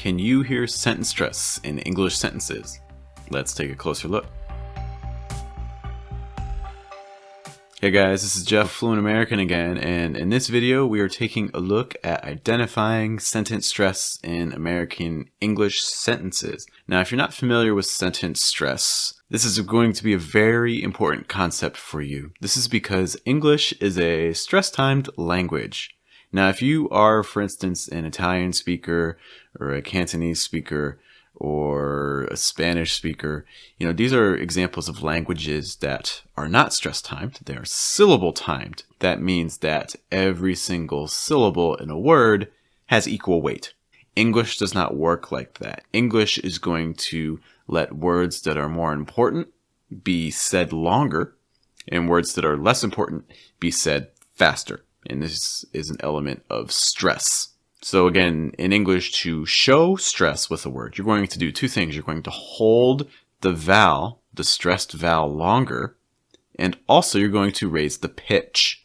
Can you hear sentence stress in English sentences? Let's take a closer look. Hey guys, this is Jeff, Fluent American again, and in this video we are taking a look at identifying sentence stress in American English sentences. Now, if you're not familiar with sentence stress, this is going to be a very important concept for you. This is because English is a stress-timed language. Now, if you are, for instance, an Italian speaker or a Cantonese speaker or a Spanish speaker, these are examples of languages that are not stress timed. They are syllable timed. That means that every single syllable in a word has equal weight. English does not work like that. English is going to let words that are more important be said longer and words that are less important be said faster. And this is an element of stress. So again, in English, to show stress with a word, you're going to do two things. You're going to hold the vowel, the stressed vowel, longer, and also you're going to raise the pitch.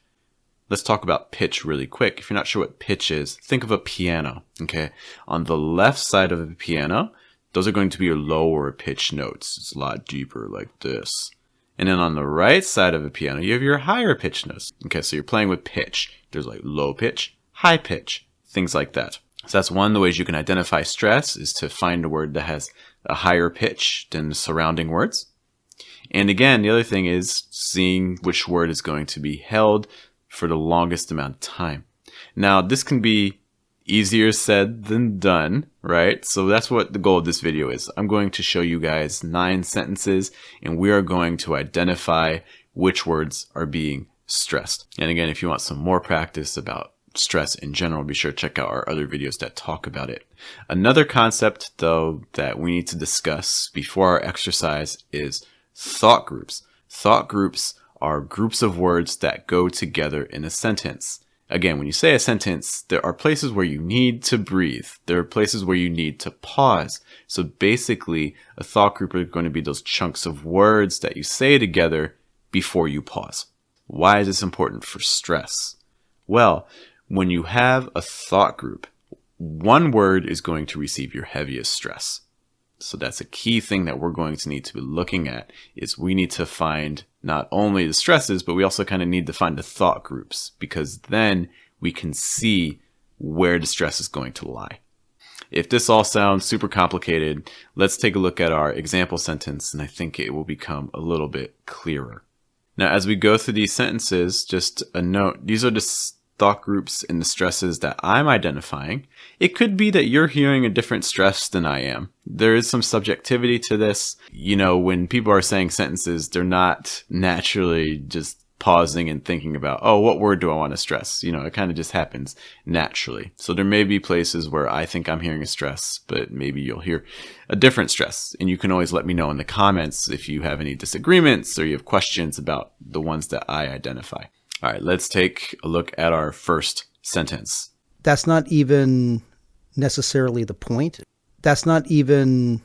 Let's talk about pitch really quick. If you're not sure what pitch is, think of a piano, okay? On the left side of the piano, those are going to be your lower pitch notes. It's a lot deeper like this. And then on the right side of a piano, you have your higher pitch notes. Okay, so you're playing with pitch. There's like low pitch, high pitch, things like that. So that's one of the ways you can identify stress, is to find a word that has a higher pitch than the surrounding words. And again, the other thing is seeing which word is going to be held for the longest amount of time. Now, this can be easier said than done, right? So that's what the goal of this video is. I'm going to show you guys 9 sentences, and we are going to identify which words are being stressed. And again, if you want some more practice about stress in general, be sure to check out our other videos that talk about it. Another concept, though, that we need to discuss before our exercise is thought groups. Thought groups are groups of words that go together in a sentence. Again, when you say a sentence, there are places where you need to breathe. There are places where you need to pause. So basically, a thought group are going to be those chunks of words that you say together before you pause. Why is this important for stress? Well, when you have a thought group, one word is going to receive your heaviest stress. So that's a key thing that we're going to need to be looking at, is we need to find not only the stresses, but we also kind of need to find the thought groups, because then we can see where the stress is going to lie. If this all sounds super complicated, let's take a look at our example sentence, and I think it will become a little bit clearer. Now, as we go through these sentences, just a note, these are the thought groups and the stresses that I'm identifying. It could be that you're hearing a different stress than I am. There is some subjectivity to this. When people are saying sentences, they're not naturally just pausing and thinking about, oh, what word do I want to stress? It kind of just happens naturally. So there may be places where I think I'm hearing a stress, but maybe you'll hear a different stress. And you can always let me know in the comments if you have any disagreements or you have questions about the ones that I identify. All right, let's take a look at our first sentence. That's not even necessarily the point. That's not even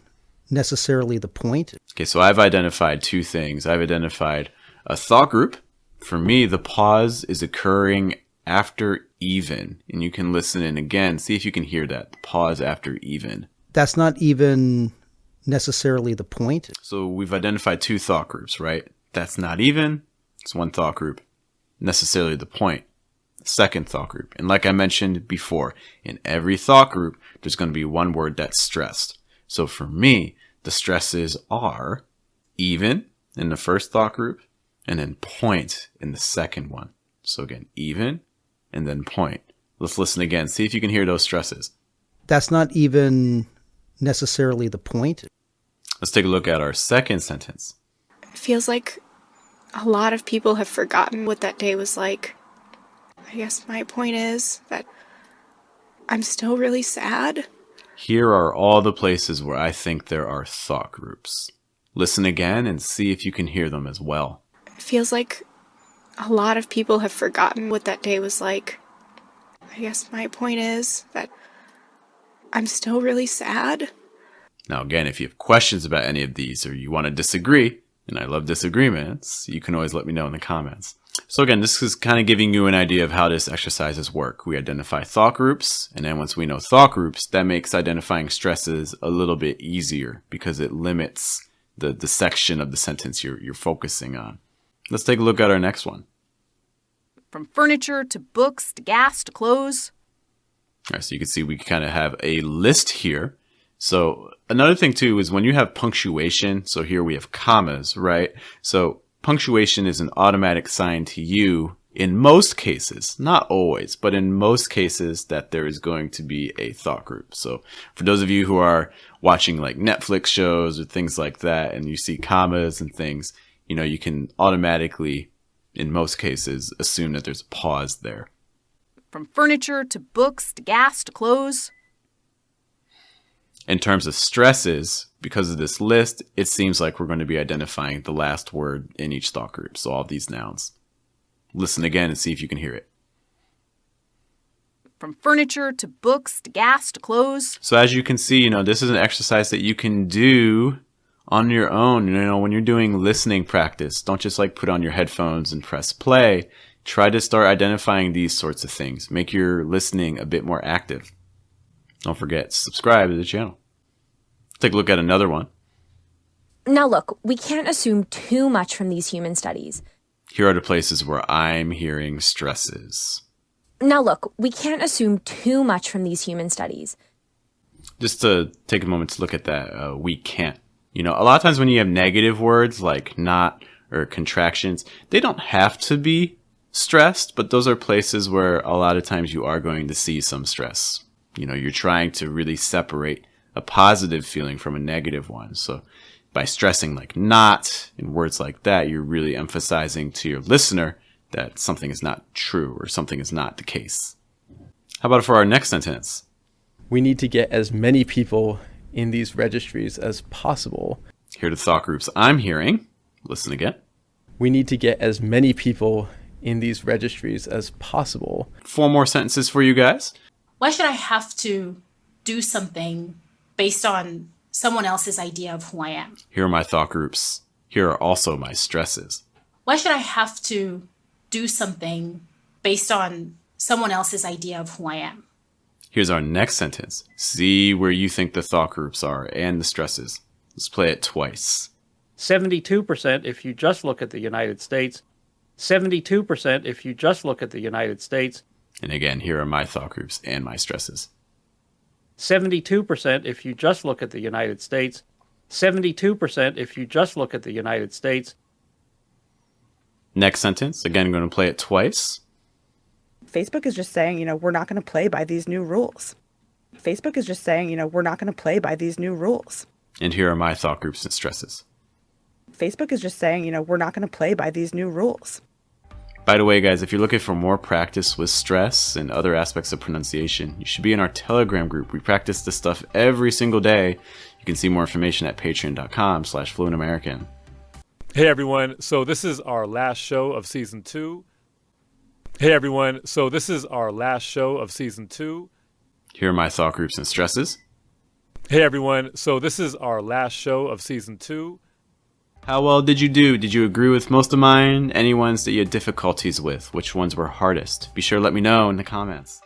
necessarily the point. Okay, so I've identified two things. I've identified a thought group. For me, the pause is occurring after even. And you can listen in again, see if you can hear that. The pause after even. That's not even necessarily the point. So we've identified two thought groups, right? That's not even. It's one thought group. Necessarily the point. Second thought group. And like I mentioned before, in every thought group, there's going to be one word that's stressed. So for me, the stresses are even in the first thought group and then point in the second one. So again, even and then point. Let's listen again. See if you can hear those stresses. That's not even necessarily the point. Let's take a look at our second sentence. It feels like a lot of people have forgotten what that day was like. I guess my point is that I'm still really sad. Here are all the places where I think there are thought groups. Listen again and see if you can hear them as well. It feels like a lot of people have forgotten what that day was like. I guess my point is that I'm still really sad. Now again, if you have questions about any of these or you want to disagree, and I love disagreements, you can always let me know in the comments. So again, this is kind of giving you an idea of how this exercises work. We identify thought groups, and then once we know thought groups, that makes identifying stresses a little bit easier because it limits the section of the sentence you're focusing on. Let's take a look at our next one. From furniture to books to gas to clothes. All right, so you can see we kind of have a list here. So another thing too is when you have punctuation, so here we have commas, right? So punctuation is an automatic sign to you in most cases, not always, but in most cases that there is going to be a thought group. So for those of you who are watching like Netflix shows or things like that, and you see commas and things, you know, you can automatically, in most cases, assume that there's a pause there. From furniture to books to gas to clothes. In terms of stresses, because of this list, it seems like we're going to be identifying the last word in each thought group. So all of these nouns. Listen again and see if you can hear it. From furniture to books to gas to clothes. So as you can see, you know, this is an exercise that you can do on your own. You know, when you're doing listening practice, don't just like put on your headphones and press play. Try to start identifying these sorts of things. Make your listening a bit more active. Don't forget to subscribe to the channel. Take a look at another one. Now look, we can't assume too much from these human studies. Here are the places where I'm hearing stresses. Now look, we can't assume too much from these human studies. Just to take a moment to look at that, we can't. You know, a lot of times when you have negative words like not or contractions, they don't have to be stressed, but those are places where a lot of times you are going to see some stress. You know, you're trying to really separate a positive feeling from a negative one. So by stressing like not and words like that, you're really emphasizing to your listener that something is not true or something is not the case. How about for our next sentence? We need to get as many people in these registries as possible. Here are the thought groups I'm hearing. Listen again. We need to get as many people in these registries as possible. 4 more sentences for you guys. Why should I have to do something based on someone else's idea of who I am? Here are my thought groups. Here are also my stresses. Why should I have to do something based on someone else's idea of who I am? Here's our next sentence. See where you think the thought groups are and the stresses. Let's play it twice. 72% if you just look at the United States. 72% if you just look at the United States. And again, here are my thought groups and my stresses. 72% if you just look at the United States. 72% if you just look at the United States. Next sentence. Again, I'm going to play it twice. Facebook is just saying, we're not going to play by these new rules. Facebook is just saying, we're not going to play by these new rules. And here are my thought groups and stresses. Facebook is just saying, we're not going to play by these new rules. By the way, guys, if you're looking for more practice with stress and other aspects of pronunciation, you should be in our Telegram group. We practice this stuff every single day. You can see more information at patreon.com/fluentamerican. Hey everyone, so this is our last show of season 2. Hey everyone, so this is our last show of season 2. Here are my thought groups and stresses. Hey everyone, so this is our last show of season 2. How well did you do? Did you agree with most of mine? Any ones that you had difficulties with? Which ones were hardest? Be sure to let me know in the comments.